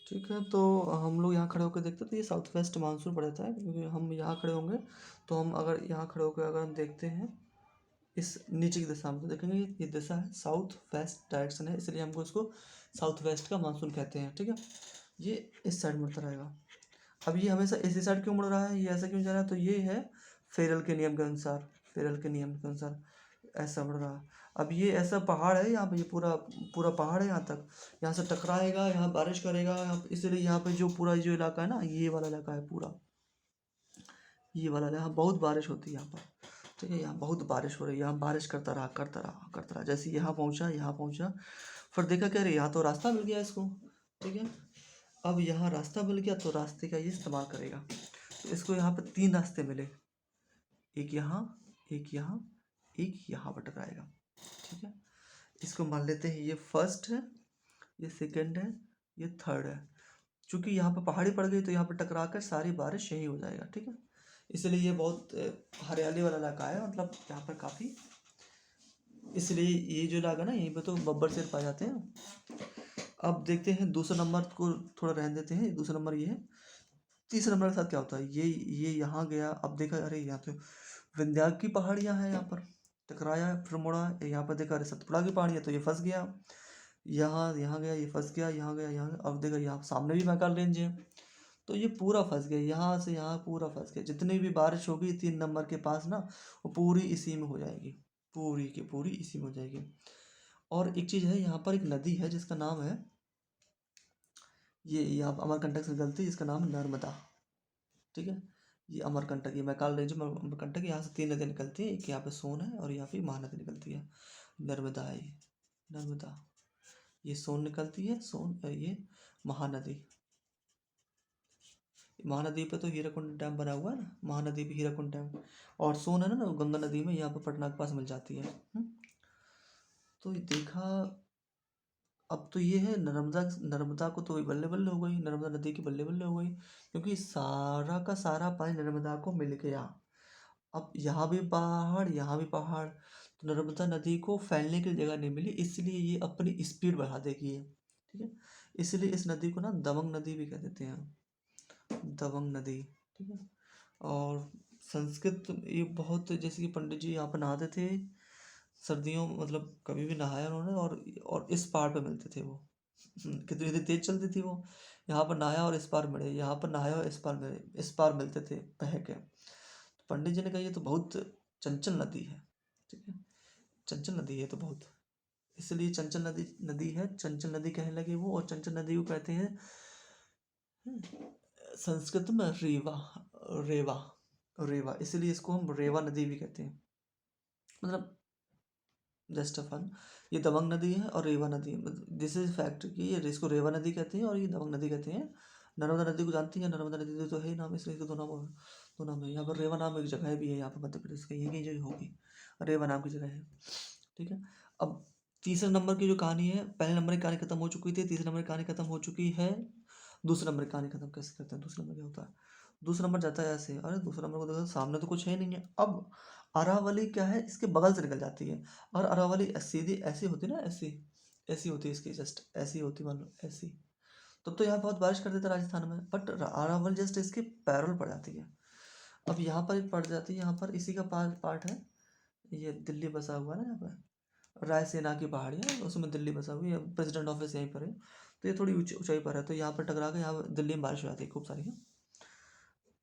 ठीक है, तो हम लोग यहाँ खड़े होकर देखते हैं तो ये साउथ वेस्ट मानसून पड़ जाता है, क्योंकि हम यहाँ खड़े होंगे तो हम अगर यहाँ खड़े होकर अगर हम देखते हैं इस नीचे की दिशा में, तो देखेंगे ये दिशा है साउथ वेस्ट डायरेक्शन है, इसलिए हमको इसको साउथ वेस्ट का मानसून कहते हैं। ठीक है, ये इस साइड मुड़ता रहेगा। अब ये हमेशा इसी साइड क्यों मुड़ रहा है, ये ऐसा क्यों जा रहा है, तो ये है फेरल के नियम के अनुसार, फेरल के नियम के अनुसार ऐसा मुड़ रहा है। अब ये ऐसा पहाड़ है यहाँ पे, ये पूरा पूरा पहाड़ है यहाँ तक, यहाँ से टकराएगा, यहाँ बारिश करेगा, इसलिए यहाँ पे जो पूरा जो इलाका है ना, ये वाला इलाका है पूरा, ये वाला यहाँ बहुत बारिश होती है यहाँ पर। ठीक है, यहाँ बहुत बारिश हो रही है, यहाँ बारिश करता रहा करता रहा करता रहा, जैसे यहाँ पहुँचा, फिर देखा क्या रे यहाँ तो रास्ता मिल गया इसको। ठीक है, अब यहाँ रास्ता मिल गया तो रास्ते का ये इस्तेमाल करेगा, तो इसको यहाँ पे 3 रास्ते मिले, एक यहाँ, एक यहाँ, एक यहाँ पर टकराएगा। ठीक है, इसको मान लेते हैं ये फर्स्ट है, ये सेकंड है, ये थर्ड है। चूंकि यहाँ पर पहाड़ी पड़ गई तो यहाँ पर टकरा कर सारी बारिश यही हो जाएगा। ठीक है, इसलिए ये बहुत हरियाली वाला इलाका है, मतलब यहाँ पर काफ़ी, इसलिए ये जो इलाका ना यहीं पे तो बब्बर शेर पाए जाते हैं। अब देखते हैं दूसरा नंबर को थोड़ा रहने देते हैं, दूसरा नंबर ये है। तीसरे नंबर के साथ क्या होता है, ये यहाँ गया, अब देखा अरे यहाँ तो विंध्या की पहाड़ियाँ हैं, यहाँ पर टकराया फिर मुड़ा, यहाँ पर देखा अरे सतपुड़ा की पहाड़ी है तो ये फंस गया, यहाँ यहाँ गया ये फंस गया, यहाँ गया यहाँ गया। अब देखा यहाँ सामने भी मैकाल रेंज है, तो ये पूरा फंस गया, यहाँ से यहाँ पूरा फंस गया। जितनी भी बारिश होगी 3 नंबर के पास ना, वो पूरी इसी में हो जाएगी, पूरी की पूरी इसी में हो जाएगी। और एक चीज़ है, यहाँ पर एक नदी है जिसका नाम है, ये यहाँ अमरकंटक से निकलती है, इसका नाम है नर्मदा। ठीक है, ये अमरकंटक, ये मैकाल रेंज में अमरकंटक, यहाँ से 3 नदियाँ निकलती हैं, एक यहाँ पे सोन है और यहाँ पे महानदी निकलती है, नर्मदा है ये, नर्मदा, ये सोन निकलती है, सोन ये महानदी। महानदी पे तो हीराकुंड डैम बना हुआ है ना, महानदी पे हीराकुंड डैम, और सोन है ना गंगा नदी में, यहाँ पे पटना के पास मिल जाती है। तो ये देखा, अब तो ये है नर्मदा, नर्मदा को तो बल्ले बल्ले हो गई, नर्मदा नदी की बल्ले बल्ले हो गई, क्योंकि सारा का सारा पानी नर्मदा को मिल गया। अब यहाँ भी पहाड़, यहाँ भी पहाड़, तो नर्मदा नदी को फैलने की जगह नहीं मिली, इसलिए ये अपनी स्पीड बढ़ा देगी ये। ठीक है, इसलिए इस नदी को ना दबंग नदी भी कह देते हैं, दबंग नदी। ठीक है, और संस्कृत ये बहुत, जैसे कि पंडित जी यहाँ पर नहाते थे सर्दियों, मतलब कभी भी नहाया उन्होंने, और इस पार पे मिलते थे वो। कितनी इतनी तेज चलती थी वो, यहाँ पर नहाया और इस पार मिले, यहाँ पर नहाया और इस पार मिले, इस पार मिलते थे बह के। तो पंडित जी ने कहा ये तो बहुत चंचल नदी है। ठीक है, चंचल नदी है तो बहुत, इसलिए चंचल नदी नदी है, चंचल नदी कहने लगे वो, और चंचल नदी को कहते हैं संस्कृत में रेवा, रेवा, रेवा, इसलिए इसको हम रेवा नदी भी कहते हैं, मतलब जस्ट अ फन। ये दबंग नदी है और रेवा नदी है, दिस इज फैक्ट कि ये इसको रेवा नदी कहते हैं और ये दबंग नदी कहते हैं। नर्मदा नदी को जानती है, नर्मदा नदी तो है ही नाम, इसलिए इसके दो नाम है। यहाँ पर रेवा नाम एक जगह भी है, यहाँ पर मध्य प्रदेश का, यही जगह होगी, रेवा नाम की जगह है। ठीक है, अब तीसरे नंबर की जो कहानी है, पहले नंबर की कहानी खत्म हो चुकी थी, तीसरे नंबर की कहानी खत्म हो चुकी है, दूसरे नंबर की कहानी खत्म कैसे करते हैं, दूसरे नंबर क्या होता है, दूसरा नंबर जाता है ऐसे, अरे दूसरा नंबर को देखो सामने तो कुछ है नहीं है। अब अरावली क्या है, इसके बगल से निकल जाती है, और अरावली सीधी ऐसी होती है ना, ऐसी ऐसी होती है, इसकी जस्ट ऐसी होती, मान लो ऐसी। तब तो यहाँ बहुत बारिश कर देता राजस्थान में, बट अरावली जस्ट इसके पैरल पड़ जाती है। अब यहाँ पर एक पड़ जाती है, यहाँ पर इसी का पार्ट है, ये दिल्ली बसा हुआ है ना यहाँ पर, रायसेना की पहाड़ियाँ, उसमें दिल्ली बसा हुआ है, प्रेसिडेंट ऑफिस यहीं पर है, तो ये थोड़ी ऊंचाई पर है, तो यहाँ पर टकरा के यहाँ पर दिल्ली में बारिश हो जाती है खूब सारी है।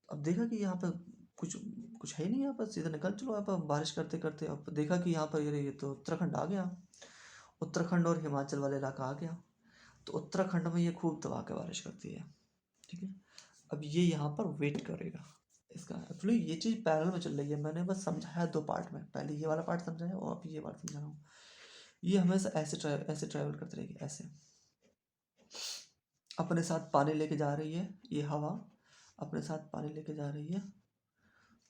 अब देखा कि यहाँ पर कुछ कुछ है ही नहीं, यहाँ पर सीधा निकल चलो यहाँ पर बारिश करते करते। अब देखा कि यहाँ पर ये तो उत्तराखंड आ गया, उत्तराखंड और हिमाचल वाला इलाका आ गया, तो उत्तराखंड में ये खूब दबा के बारिश करती है। ठीक है, अब ये यहाँ पर वेट करेगा इसका, एक्चुअली ये चीज़ पैरेलल में चल रही है, मैंने बस समझाया 2 पार्ट में, पहले ये वाला पार्ट समझाया और अब ये वाला समझा रहा हूँ। ये हमेशा ऐसे ट्रैवल करती रहेगी, ऐसे अपने साथ पानी लेके जा रही है, ये हवा अपने साथ पानी लेके जा रही है।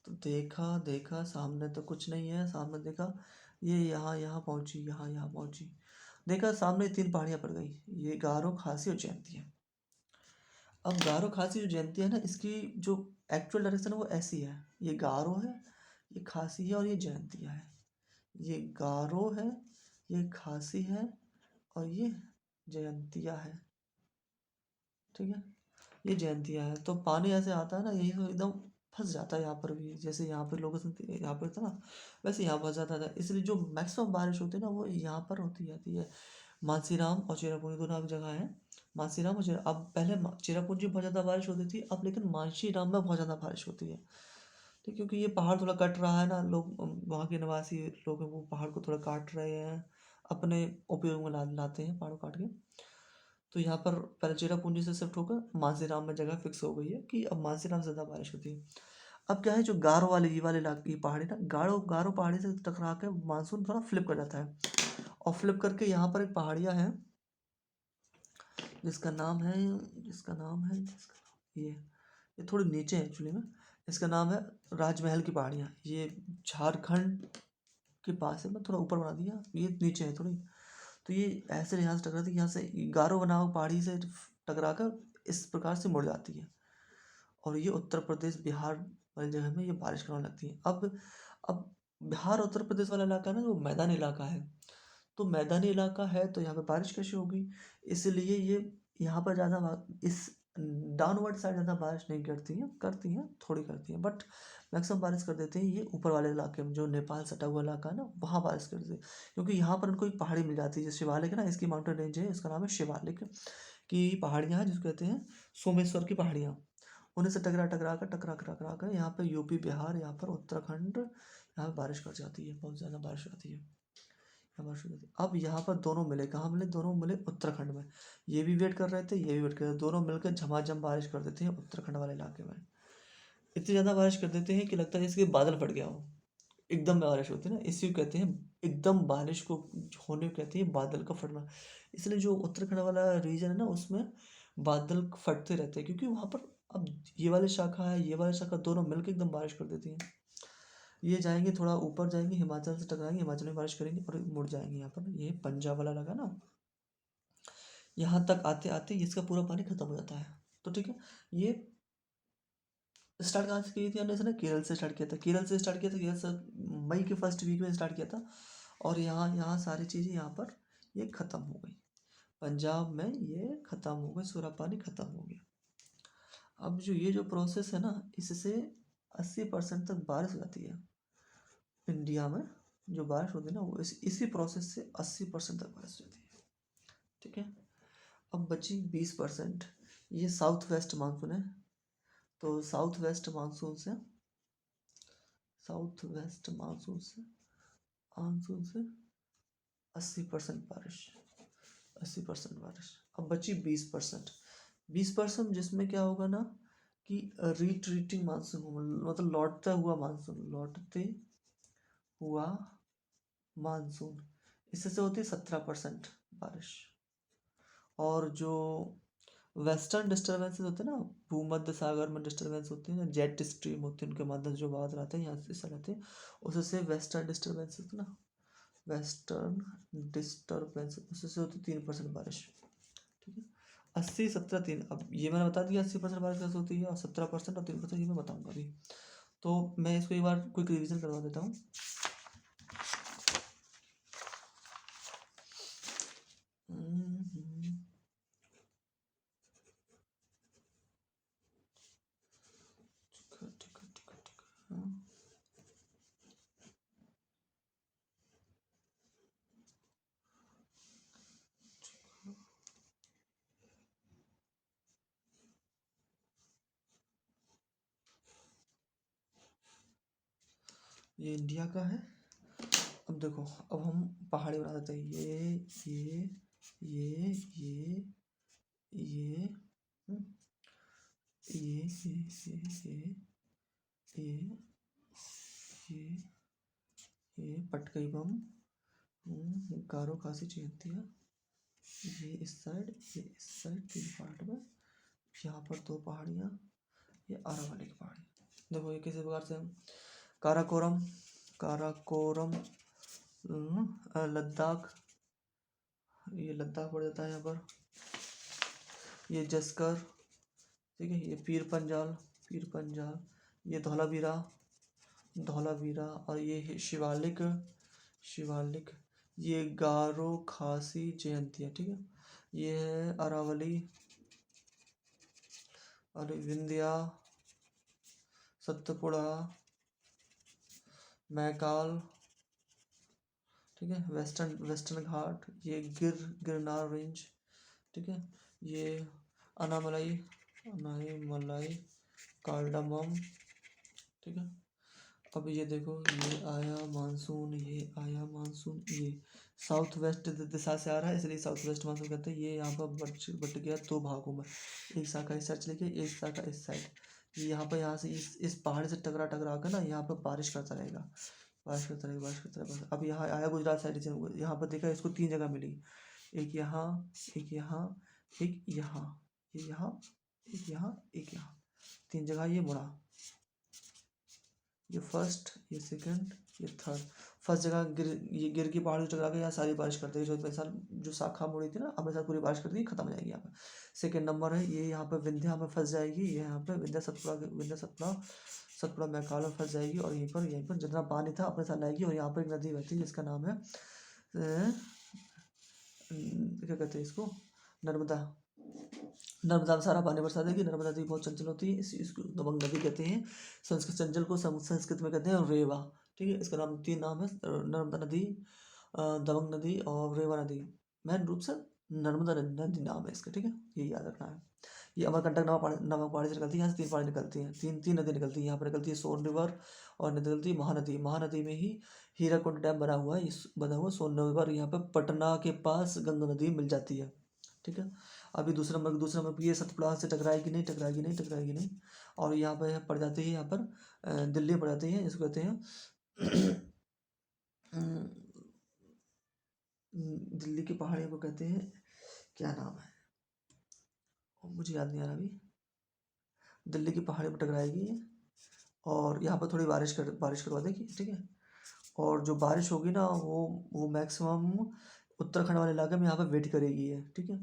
तो देखा देखा सामने तो कुछ नहीं है, सामने देखा ये यहाँ यहाँ पहुँची, यहाँ यहाँ पहुँची, देखा सामने 3 पहाड़ियाँ पड़ गई, ये गारो, खासी और जयंती है। अब गारो, खासी जो जयंती है ना, इसकी जो एक्चुअल डायरेक्शन है वो ऐसी है, ये गारो है, ये खासी है और ये जयंतिया है, ये गारो है, ये खासी है और ये जयंतिया है। ठीक है, ये जयंतिया है। तो पानी ऐसे आता है ना, यही तो एकदम फंस जाता है यहाँ पर भी, जैसे यहाँ पर लोग यहाँ पर था ना, वैसे यहाँ फंस जाता था। इसलिए जो मैक्सिमम बारिश होती है ना वो यहाँ पर होती जाती है। मानसीराम और चेरापूंजी दोनों अब जगह है। मानसीराम और अब पहले चेरापूंजी में बहुत ज़्यादा बारिश होती थी, अब लेकिन मानसीराम में बहुत ज़्यादा बारिश होती है। तो क्योंकि ये पहाड़ थोड़ा कट रहा है ना, लोग वहाँ के निवासी लोग हैं, वो पहाड़ को थोड़ा काट रहे हैं, अपने उपयोग में लाते हैं पहाड़ काट के। तो यहाँ पर पहले चेरापूंजी से शिफ्ट होकर मानसीराम में जगह फिक्स हो गई है कि अब मानसीराम से ज़्यादा बारिश होती है। अब क्या है, जो गारो वाले ये वाले इलाके की पहाड़ी ना, गारो गारो पहाड़ी से टकरा के मानसून थोड़ा फ्लिप कर जाता है, और फ्लिप करके यहाँ पर एक पहाड़ियाँ हैं जिसका नाम है ये थोड़ी नीचे है एक्चुअली में। इसका नाम है राजमहल की पहाड़ियाँ। ये झारखंड के पास है, मैं थोड़ा ऊपर बना दिया, ये नीचे है थोड़ी। तो ये ऐसे यहाँ से टकराती है, यहाँ से गारो बनाओ पहाड़ी से टकरा कर इस प्रकार से मुड़ जाती है, और ये उत्तर प्रदेश बिहार वाली जगह में ये बारिश करने लगती है। अब बिहार उत्तर प्रदेश वाला इलाका है ना, जो मैदानी इलाका है, तो मैदानी इलाका है तो यहाँ पे बारिश कैसे होगी, इसलिए ये यहाँ पर ज़्यादा इस डाउनवर्ड साइड ज़्यादा बारिश नहीं करती हैं थोड़ी करती हैं, बट मैक्सिमम बारिश कर देते हैं ये ऊपर वाले इलाके में, जो नेपाल सटा हुआ इलाका है ना, वहाँ बारिश कर देते हैं। क्योंकि यहाँ पर उनको एक पहाड़ी मिल जाती है, जो शिवालिक है ना, इसकी माउंटेन रेंज है, इसका नाम है शिवालिक की पहाड़ियाँ हैं, जिसको कहते हैं सोमेश्वर की पहाड़ियाँ। उन्हीं से टकरा कर यहाँ पे यूपी बिहार, यहाँ पर उत्तराखंड, यहाँ पे बारिश कर जाती है, बहुत ज़्यादा बारिश होती है। अब यहाँ पर दोनों मिले, कहाँ मिले, दोनों मिले उत्तराखंड में। ये भी वेट कर रहे थे, ये भी वेट कर रहे थे, दोनों मिलकर झमाझम बारिश कर देते हैं उत्तराखंड वाले इलाके में। इतनी ज़्यादा बारिश कर देते हैं कि लगता है जैसे कि बादल फट गया हो। एकदम बारिश होती है ना, इसी को कहते हैं, एकदम बारिश को होने को कहते हैं बादल का फटना। इसलिए जो उत्तराखंड वाला रीजन है ना, उसमें बादल फटते रहते हैं, क्योंकि वहाँ पर अब ये वाली शाखा है, ये वाली शाखा, दोनों मिलकर एकदम बारिश कर देती हैं। ये जाएंगे थोड़ा ऊपर जाएंगे, हिमाचल से टकराएंगे, हिमाचल में बारिश करेंगे और मुड़ जाएंगे यहाँ पर। ये पंजाब वाला लगा ना, यहाँ तक आते आते इसका पूरा पानी खत्म हो जाता है। तो ठीक है, ये स्टार्ट कहाँ से की थी हमने, इसने केरल से स्टार्ट किया था, केरल से मई के फर्स्ट वीक में स्टार्ट किया था, और यहाँ यहाँ सारी चीज़ें यहाँ पर ये ख़त्म हो गई, पंजाब में ये ख़त्म हो गई, सूरा पानी ख़त्म हो गया। अब जो ये जो प्रोसेस है ना, इससे 80% तक बारिश हो जाती है इंडिया में। जो बारिश होती है ना, वो इसी प्रोसेस से 80% तक बारिश हो जाती है। ठीक है, अब बची 20%, ये साउथ वेस्ट मानसून है। तो साउथ वेस्ट मानसून से 80% बारिश, 80% बारिश। अब बची 20%, 20% जिसमें क्या होगा ना कि रिट्रीटिंग मानसून, मतलब लौटते हुआ मानसून, इससे से होती है 17% बारिश। और जो वेस्टर्न डिस्टर्बेंसेस होते हैं ना, भूमध्य सागर में डिस्टर्बेंस होते हैं ना, जेट स्ट्रीम होती है, उनके माध्यम से जो बादल आते हैं यहाँ से रहते हैं, उससे वेस्टर्न डिस्टर्बेंस होते हैं ना, वेस्टर्न डिस्टर्बेंस, उससे होती है 3% बारिश। ठीक है, 80 17 3, अब ये मैंने बता दिया 80% बारिश कैसे होती है, और 17% और 3% ये मैं बताऊंगा अभी। तो मैं इसको एक बार क्विक रिवीजन करवा देता हूँ। ठीक है। ये इंडिया का है। अब देखो, अब हम पहाड़ी बना देते हैं, ये ये ये हम्म, ये ये पटकई बम, गारो खासी चींटियाँ, ये इस साइड, ये इस साइड, 3 पार्ट में। यहाँ पर 2 पहाड़ियाँ, ये अरावली की पहाड़ी। देखो ये किसी प्रकार से काराकोरम, काराकोरम लद्दाख, ये लद्दाख पड़ जाता है यहाँ पर। ये जस्कर, ठीक है, ये पीर पंजाल, ये धौलावीरा, और ये है शिवालिक, ये गारो खासी जयंतिया। ठीक है, ये है अरावली, और विंध्या, सतपुड़ा, मैकाल, ठीक है, वेस्टर्न घाट, ये गिरनार रेंज, ठीक है, ये अनामलाई अनाईमलाई, कार्डामम, ठीक है। अब ये देखो, ये आया मानसून, ये आया मानसून, ये साउथ वेस्ट दिशा से आ रहा है, इसलिए साउथ वेस्ट मानसून कहते हैं। ये यहाँ पर बट गया दो भागों में, एक शाखा इस साइड चली गई, एक शाखा इस साइड। ये यहाँ से इस पहाड़ी से टकरा टकरा कर ना यहाँ पर बारिश करता रहेगा, बारिश करता रहेगा, बारिश करता रहेगा। अब यहाँ आया गुजरात साइड से, यहाँ पर देखा इसको तीन जगह मिली, एक यहाँ, एक यहाँ, एक यहाँ, ये यहाँ, एक यहाँ, एक यहाँ, तीन जगह ये मुड़ा। ये फर्स्ट, ये सेकंड, ये थर्ड। फर्स्ट जगह ये गिर की पहाड़ी टकरा के यहाँ सारी बारिश कर देगी, जो मेरे साथ जो शाखा मुड़ी थी ना, अब मेरे साथ पूरी बारिश कर दी, खत्म हो जाएगी यहाँ पे। सेकंड नंबर है ये, यहाँ पे विंध्या में फंस जाएगी, ये यहाँ पे विंध्या सतपुड़ा मैकाल में फंस जाएगी, और यहीं पर जितना पानी था अपने साथ लाएगी। और यहाँ पर एक नदी बहती है जिसका नाम है क्या कहते हैं इसको, नर्मदा। नर्मदा में सारा पानी बरसा देगी। नर्मदा नदी बहुत चंचल होती है, इसको दबंग नदी कहते हैं। संस्कृत चंचल को संस्कृत में कहते हैं रेवा, ठीक है। इसका नाम तीन नाम है, नर्मदा नदी, दबंग नदी और रेवा नदी। मेन रूप से नर्मदा नदी नाम है इसका, ठीक है, ये याद रखना है। ये अमरकंटक नमक पहाड़ी से निकलती है, यहाँ से तीन पहाड़ी निकलती हैं, तीन नदी निकलती है। यहाँ पर निकलती है सोन रिवर, और निकलती है महानदी। महानदी में ही हीराकुंड डैम बना हुआ है, बना हुआ सोन रिवर यहाँ पे पटना के पास गंगा नदी मिल जाती है, ठीक है। अभी दूसरा नंबर ये सतपुड़ा से टकराएगी नहीं, टकराएगी नहीं, टकराएगी नहीं। और यहाँ पर पड़ जाती है, यहाँ पर दिल्ली पड़ जाती है, इसको कहते हैं दिल्ली की पहाड़ियों को कहते हैं, क्या नाम है मुझे याद नहीं आ रहा अभी। दिल्ली की पहाड़ी पर टकराएगी और यहाँ पर थोड़ी बारिश करवा देगी, ठीक है। और जो बारिश होगी ना वो मैक्सिमम उत्तराखंड वाले इलाके में यहाँ पर वेट करेगी है, ठीक है।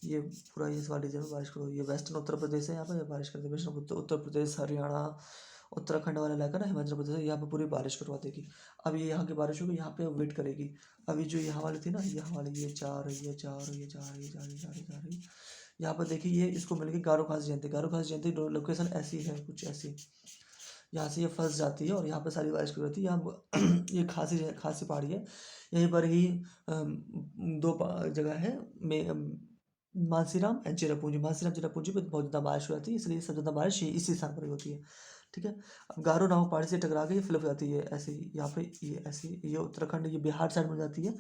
ये पूरा इस वाले रीजन में बारिश करो। ये वेस्टर्न उत्तर प्रदेश है, यहाँ पर बारिश करते हैं। वेस्टर्न उत्तर प्रदेश, हरियाणा, उत्तराखंड वाला इलाका ना, हिमाचल प्रदेश, यहाँ पे पूरी बारिश करवा देगी। अब ये यहाँ की बारिश होगी, यहाँ पे वेट करेगी। अभी जो यहाँ वाली थी ना, यहाँ वाली, ये चार, ये चार, ये चार, ये चार, ये चार, ये चार, यहाँ पर देखिए, ये इसको मिलकर गारो खास जयंती। गारो खास जयंती लोकेशन ऐसी है, कुछ ऐसी, यहाँ से ये फंस जाती है और यहाँ पर सारी बारिश करती है। यहाँ ये खासी पहाड़ी है, यहीं पर ही दो जगह है, मानसीराम एंड चिरापूंजी। मानसीराम चिरापूंजी पे बहुत ज़्यादा बारिश हो जाती है, इसलिए सबसे ज़्यादा बारिश इसी स्थान पर ही होती है, ठीक है। अब गारो नामक पहाड़ी से टकरा के ये फ्लिप जाती है ऐसे ही, यहाँ पे ये ऐसी, ये उत्तराखंड, ये बिहार साइड में जाती है।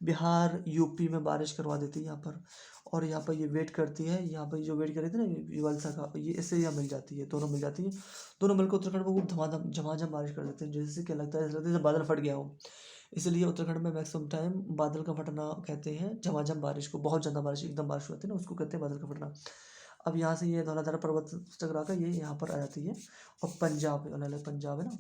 बिहार यूपी में बारिश करवा देती है यहाँ पर। और यहाँ पर ये वेट करती है, यहाँ पर जो वेट कर रही थी ना, ये वलसा का, ये इससे यहाँ मिल जाती है, दोनों मिल जाती है। दोनों मिलकर उत्तराखंड में खूब धमाधम झमाझम बारिश कर देते हैं, जैसे क्या लगता है, ऐसा लगता है जैसे बादल फट गया हो। इसलिए उत्तराखंड में मैक्सिमम टाइम बादल का फटना कहते हैं झमाझम बारिश को। बहुत ज़्यादा बारिश, एकदम बारिश होती है ना, उसको कहते हैं बादल का फटना। अब यहाँ से ये धौलाधारा पर्वत टकरा कर ये यहाँ पर आ जाती है, और पंजाब, अलग पंजाब है ना,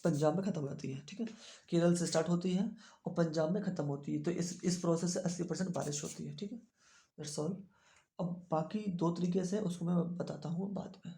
पंजाब में ख़त्म हो जाती है, ठीक है। केरल से स्टार्ट होती है और पंजाब में ख़त्म होती है। तो इस प्रोसेस से 80% बारिश होती है, ठीक है। That's all. अब बाकी दो तरीके से उसको मैं बताता हूँ बाद में।